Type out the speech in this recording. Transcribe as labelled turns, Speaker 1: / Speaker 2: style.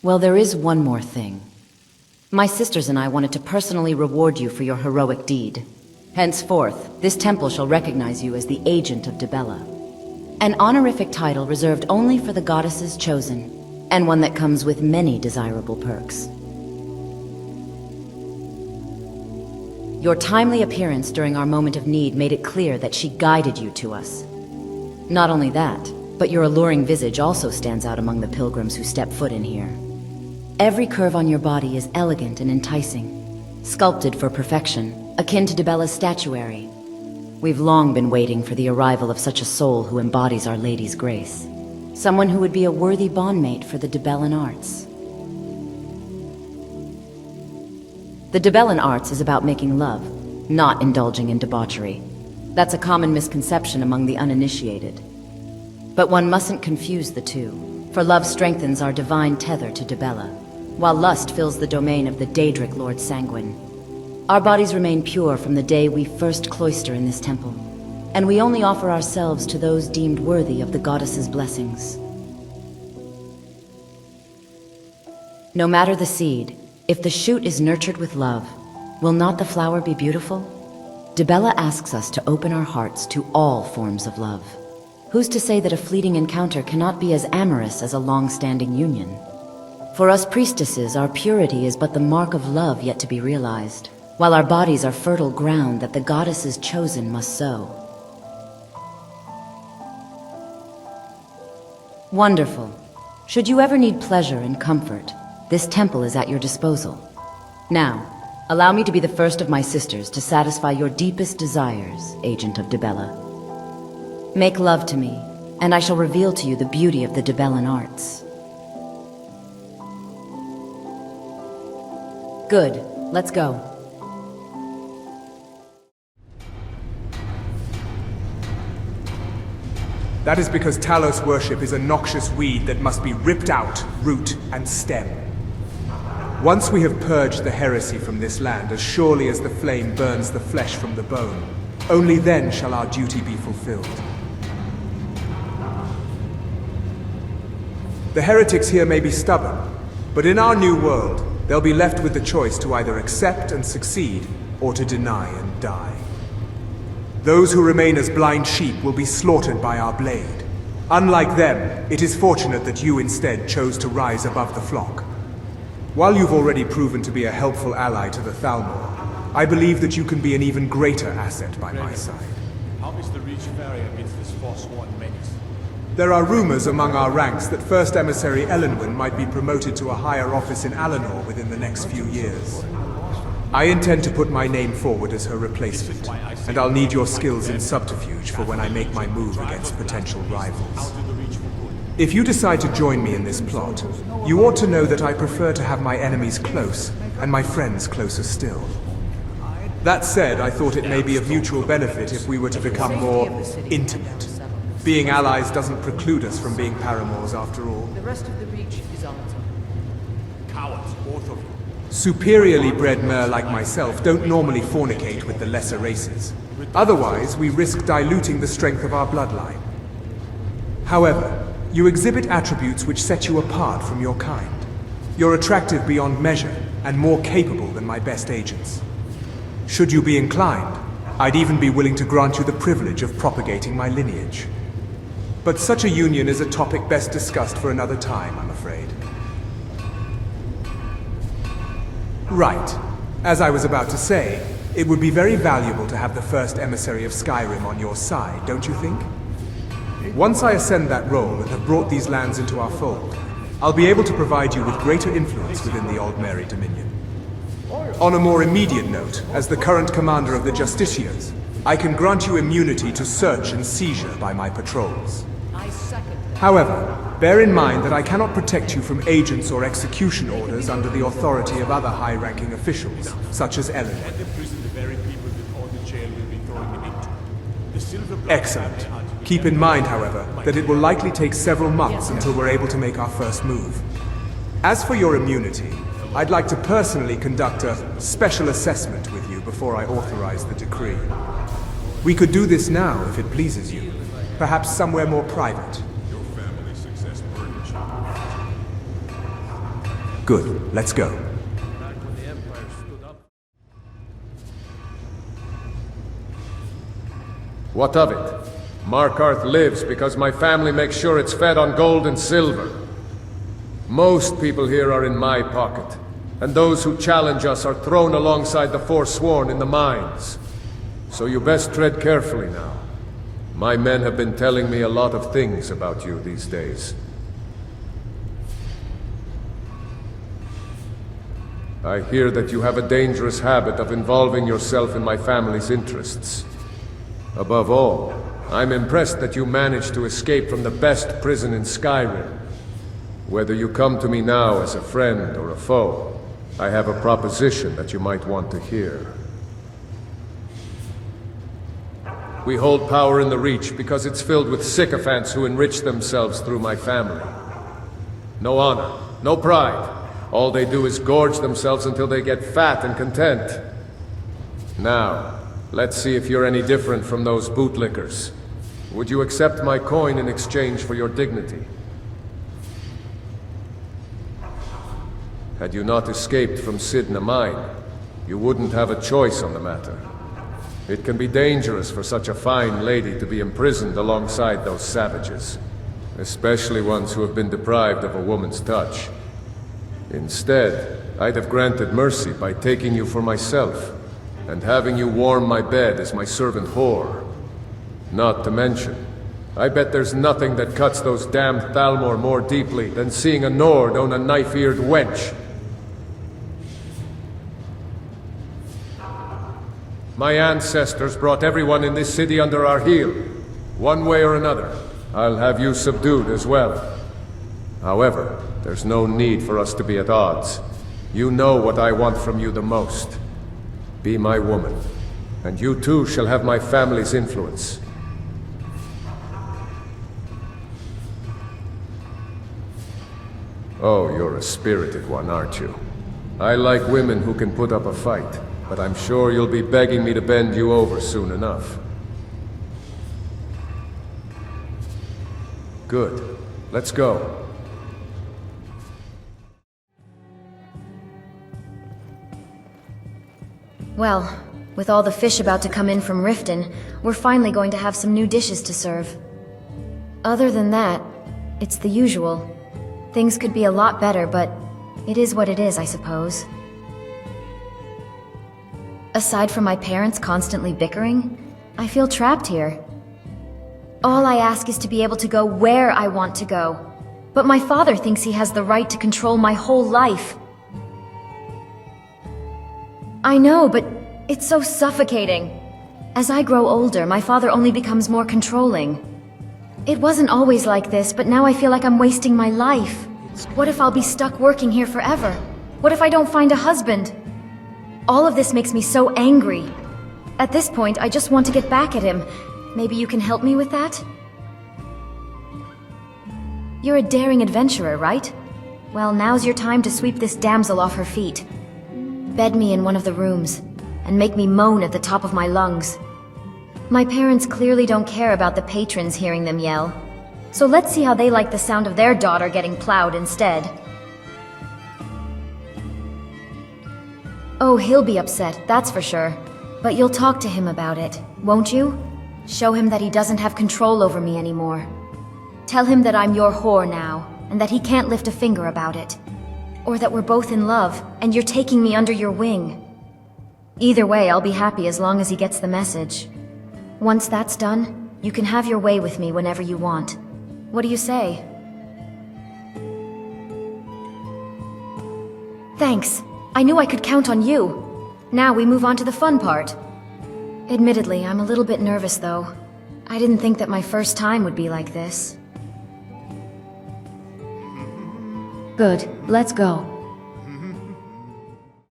Speaker 1: Well, there is one more thing. My sisters and I wanted to personally reward you for your heroic deed. Henceforth, this temple shall recognize you as the Agent of Dibella. An honorific title reserved only for the goddesses chosen, and one that comes with many desirable perks. Your timely appearance during our moment of need made it clear that she guided you to us. Not only that, but your alluring visage also stands out among the pilgrims who step foot in here. Every curve on your body is elegant and enticing, sculpted for perfection, akin to Dibella's statuary. We've long been waiting for the arrival of such a soul who embodies Our Lady's grace. Someone who would be a worthy bondmate for the Dibellan arts. The Dibellan arts is about making love, not indulging in debauchery. That's a common misconception among the uninitiated. But one mustn't confuse the two, for love strengthens our divine tether to Dibella, while lust fills the domain of the Daedric Lord Sanguine. Our bodies remain pure from the day we first cloister in this temple, and we only offer ourselves to those deemed worthy of the goddess's blessings. No matter the seed, if the shoot is nurtured with love, will not the flower be beautiful? Dibella asks us to open our hearts to all forms of love. Who's to say that a fleeting encounter cannot be as amorous as a long-standing union? For us priestesses, our purity is but the mark of love yet to be realized, while our bodies are fertile ground that the goddesses chosen must sow. Wonderful. Should you ever need pleasure and comfort, this temple is at your disposal. Now, allow me to be the first of my sisters to satisfy your deepest desires, Agent of Dibella. Make love to me, and I shall reveal to you the beauty of the Dibellan arts. Good. Let's go.
Speaker 2: That is because Talos worship is a noxious weed that must be ripped out, root and stem. Once we have purged the heresy from this land, as surely as the flame burns the flesh from the bone, only then shall our duty be fulfilled. The heretics here may be stubborn, but in our new world, they'll be left with the choice to either accept and succeed, or to deny and die. Those who remain as blind sheep will be slaughtered by our blade. Unlike them, it is fortunate that you instead chose to rise above the flock. While you've already proven to be a helpful ally to the Thongvor, I believe that you can be an even greater asset by my side.
Speaker 3: How is the Reach faring against this forsworn menace?
Speaker 2: There are rumors among our ranks that First Emissary Elenwen might be promoted to a higher office in Alinor within the next few years. I intend to put my name forward as her replacement, and I'll need your skills in subterfuge for when I make my move against potential rivals. If you decide to join me in this plot, you ought to know that I prefer to have my enemies close, and my friends closer still. That said, I thought it may be of mutual benefit if we were to become more intimate. Being allies doesn't preclude us from being paramours after all.
Speaker 4: The rest of the Reach is on its own.
Speaker 3: Cowards, both of you.
Speaker 2: Superiorly bred mer like myself don't normally fornicate with the lesser races. Otherwise, we risk diluting the strength of our bloodline. However, you exhibit attributes which set you apart from your kind. You're attractive beyond measure, and more capable than my best agents. Should you be inclined, I'd even be willing to grant you the privilege of propagating my lineage. But such a union is a topic best discussed for another time, I'm afraid. Right. As I was about to say, it would be very valuable to have the first emissary of Skyrim on your side, don't you think? Once I ascend that role and have brought these lands into our fold, I'll be able to provide you with greater influence within the Old Mary Dominion. On a more immediate note, as the current commander of the Justiciars, I can grant you immunity to search and seizure by my patrols. However, bear in mind that I cannot protect you from agents or execution orders under the authority of other high-ranking officials, such as Ellen.
Speaker 3: And imprison the very people that all the jail will be throwing them into. The Silver-Blood.
Speaker 2: Excellent. Keep in mind, however, that it will likely take several months until we're able to make our first move. As for your immunity, I'd like to personally conduct a special assessment with you before I authorize the decree. We could do this now, if it pleases you. Perhaps somewhere more private. Good, let's go.
Speaker 3: Back when the Empire stood up.
Speaker 5: What of it? Markarth lives because my family makes sure it's fed on gold and silver. Most people here are in my pocket, and those who challenge us are thrown alongside the Forsworn in the mines. So you best tread carefully now. My men have been telling me a lot of things about you these days. I hear that you have a dangerous habit of involving yourself in my family's interests. Above all, I'm impressed that you managed to escape from the best prison in Skyrim. Whether you come to me now as a friend or a foe, I have a proposition that you might want to hear. We hold power in the Reach because it's filled with sycophants who enrich themselves through my family. No honor, no pride. All they do is gorge themselves until they get fat and content. Now, let's see if you're any different from those bootlickers. Would you accept my coin in exchange for your dignity? Had you not escaped from Senna mine, you wouldn't have a choice on the matter. It can be dangerous for such a fine lady to be imprisoned alongside those savages, especially ones who have been deprived of a woman's touch. Instead, I'd have granted mercy by taking you for myself, and having you warm my bed as my servant whore. Not to mention, I bet there's nothing that cuts those damned Thalmor more deeply than seeing a Nord own a knife-eared wench. My ancestors brought everyone in this city under our heel. One way or another, I'll have you subdued as well. However, there's no need for us to be at odds. You know what I want from you the most. Be my woman, and you too shall have my family's influence. Oh, you're a spirited one, aren't you? I like women who can put up a fight, but I'm sure you'll be begging me to bend you over soon enough. Good. Let's go.
Speaker 6: Well, with all the fish about to come in from Riften, we're finally going to have some new dishes to serve. Other than that, it's the usual. Things could be a lot better, but it is what it is, I suppose. Aside from my parents constantly bickering, I feel trapped here. All I ask is to be able to go where I want to go. But my father thinks he has the right to control my whole life. I know, but it's so suffocating. As I grow older, my father only becomes more controlling. It wasn't always like this, but now I feel like I'm wasting my life. What if I'll be stuck working here forever? What if I don't find a husband? All of this makes me so angry. At this point, I just want to get back at him. Maybe you can help me with that? You're a daring adventurer, right? Well, now's your time to sweep this damsel off her feet. Bed me in one of the rooms, and make me moan at the top of my lungs. My parents clearly don't care about the patrons hearing them yell. So let's see how they like the sound of their daughter getting plowed instead. Oh, he'll be upset, that's for sure. But you'll talk to him about it, won't you? Show him that he doesn't have control over me anymore. Tell him that I'm your whore now, and that he can't lift a finger about it. Or that we're both in love, and you're taking me under your wing. Either way, I'll be happy as long as he gets the message. Once that's done, you can have your way with me whenever you want. What do you say? Thanks. I knew I could count on you. Now we move on to the fun part. Admittedly, I'm a little bit nervous though. I didn't think that my first time would be like this. Good. Let's go.